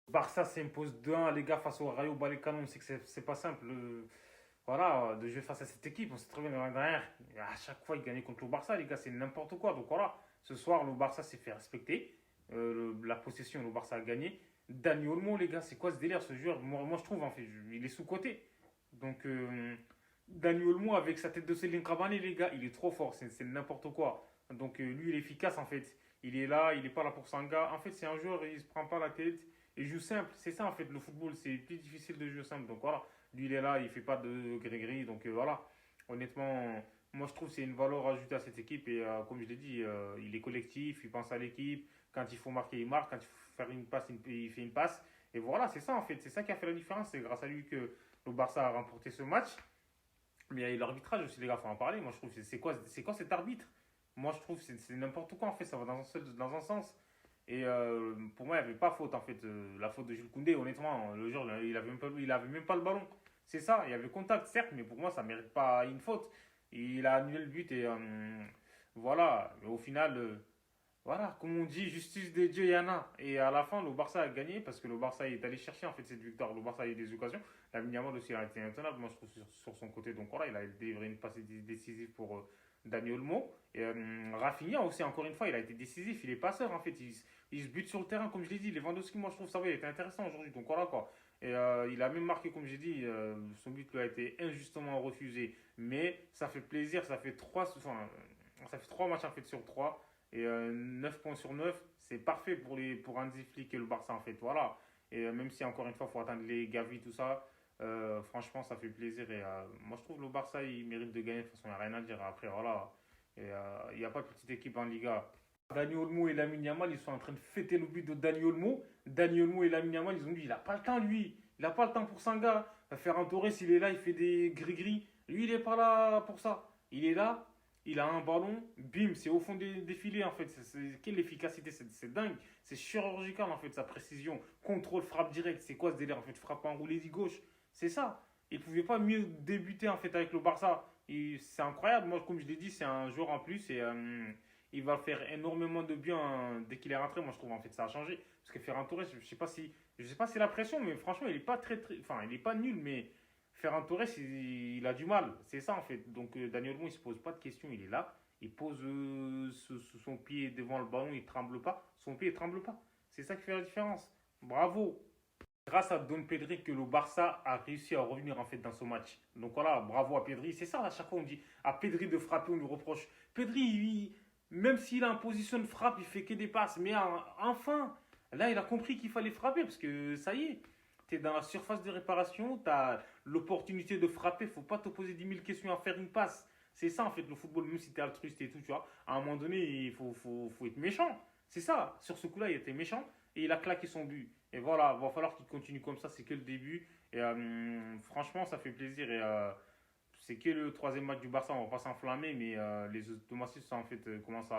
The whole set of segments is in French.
Barça s'impose 2-1, les gars, face au Rayo Vallecano. On sait que c'est pas simple. Voilà, de jouer face à cette équipe. On s'est trouvé dans la dernière. À chaque fois, il gagnait contre le Barça, les gars, c'est n'importe quoi. Donc voilà, ce soir, le Barça s'est fait respecter. La possession, le Barça a gagné. Dani Olmo, les gars, c'est quoi ce délire, ce joueur? Moi, je trouve, en fait, il est sous-coté. Donc, Dani Olmo, avec sa tête de Céline Cavani, les gars, il est trop fort. C'est n'importe quoi. Donc, lui, il est efficace, en fait. Il est là, il n'est pas là pour Sanga. En fait, c'est un joueur, il se prend pas la tête. Il joue simple. C'est ça, en fait, le football. C'est plus difficile de jouer simple. Donc, voilà. Lui, il est là, il fait pas de gris-gris. Donc, voilà. Honnêtement, moi, je trouve que c'est une valeur ajoutée à cette équipe. Et comme je l'ai dit, il est collectif, il pense à l'équipe. Quand il faut marquer, il marque. Quand il faut faire une passe, il fait une passe. Et voilà, c'est ça, en fait. C'est ça qui a fait la différence. C'est grâce à lui que le Barça a remporté ce match. Mais il y a eu l'arbitrage aussi, les gars, faut en parler. Moi, je trouve, c'est quoi cet arbitre? Moi, je trouve que c'est n'importe quoi, en fait. Ça va dans un sens. Et pour moi, il n'y avait pas faute, en fait. La faute de Jules Koundé, honnêtement, le jour, il avait même pas le ballon. C'est ça, il y avait contact, certes, mais pour moi, ça ne mérite pas une faute. Il a annulé le but et voilà. Mais au final, voilà, comme on dit, justice de Dieu, il y en a. Et à la fin, le Barça a gagné parce que le Barça est allé chercher en fait cette victoire. Le Barça a eu des occasions. La Yamal aussi a été intenable, moi je trouve, sur son côté. Donc voilà, il a délivré une passe décisive pour Dani Olmo. Et Rafinha aussi, encore une fois, il a été décisif. Il est passeur en fait. Il se bute sur le terrain, comme je l'ai dit. Lewandowski, moi je trouve ça va, il a été intéressant aujourd'hui. Donc voilà quoi. Et il a même marqué, comme j'ai dit, son but lui a été injustement refusé. Mais ça fait plaisir, ça fait trois matchs en fait sur trois. Et 9 points sur 9 c'est parfait pour Hansi Flick et le Barça en fait. Voilà. Et même si encore une fois, il faut attendre les Gavi, tout ça, franchement, ça fait plaisir. Et moi, je trouve le Barça, il mérite de gagner. De toute façon, il n'y a rien à dire. Après, voilà. Et il n'y a pas de petite équipe en Liga. Dani Olmo et Lamine Yamal, ils sont en train de fêter le but de Dani Olmo. Dani Olmo et Lamine Yamal, ils ont dit, il n'a pas le temps, lui. Il n'a pas le temps pour Sanga. Ferran Torres, il est là, il fait des gris-gris. Lui, il n'est pas là pour ça. Il est là, il a un ballon, bim, c'est au fond des filets en fait. Quelle efficacité, c'est dingue. C'est chirurgical en fait, sa précision. Contrôle, frappe direct, c'est quoi ce délire en fait? Frappe enroulée du gauche, c'est ça. Il ne pouvait pas mieux débuter en fait avec le Barça. C'est incroyable, moi comme je l'ai dit, c'est un joueur en plus et il va faire énormément de bien dès qu'il est rentré. Moi je trouve en fait ça a changé. Parce que Ferran Torres, je sais pas si c'est la pression, mais franchement il est pas enfin il est pas nul, mais Ferran Torres, il a du mal. C'est ça, en fait. Donc, Daniel Olmo, il ne se pose pas de questions. Il est là. Il pose son pied devant le ballon. Il ne tremble pas. Son pied ne tremble pas. C'est ça qui fait la différence. Bravo. Grâce à Don Pedri que le Barça a réussi à revenir en fait dans ce match. Donc voilà, bravo à Pedri. C'est ça, à chaque fois on dit à Pedri de frapper, on lui reproche. Pedri, même s'il est en position de frappe, il fait que des passes. Mais enfin, là, il a compris qu'il fallait frapper parce que ça y est, tu es dans la surface de réparation, tu as l'opportunité de frapper. Faut pas te poser 10 000 questions à faire une passe. C'est ça en fait le football, même si tu es altruiste et tout, tu vois. À un moment donné, faut être méchant. C'est ça. Sur ce coup-là, il était méchant et il a claqué son but. Et voilà, il va falloir qu'il continue comme ça, c'est que le début. Et franchement, ça fait plaisir. Et c'est que le troisième match du Barça, on va pas s'enflammer, mais les automatismes en fait commencent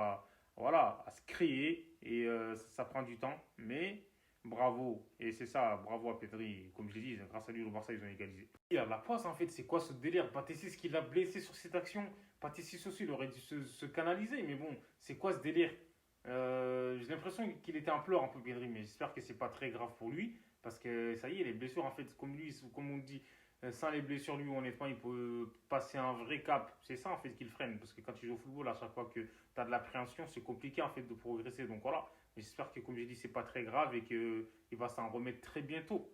voilà, à se créer et ça prend du temps. Mais bravo, et c'est ça, bravo à Pedri. Comme je l'ai dit, grâce à lui, le Barça, ils ont égalisé. Il a la passe en fait, c'est quoi ce délire? Patésis qui l'a blessé sur cette action. Patésis aussi, il aurait dû se canaliser, mais bon, c'est quoi ce délire? J'ai l'impression qu'il était en pleurs un peu Pedri, mais j'espère que c'est pas très grave pour lui parce que ça y est, les blessures en fait, comme lui, comme on dit, sans les blessures, lui, honnêtement, il peut passer un vrai cap. C'est ça en fait qu'il freine parce que quand tu joues au football, à chaque fois que tu as de l'appréhension, c'est compliqué en fait de progresser. Donc voilà, j'espère que comme j'ai dit, c'est pas très grave et qu'il va s'en remettre très bientôt.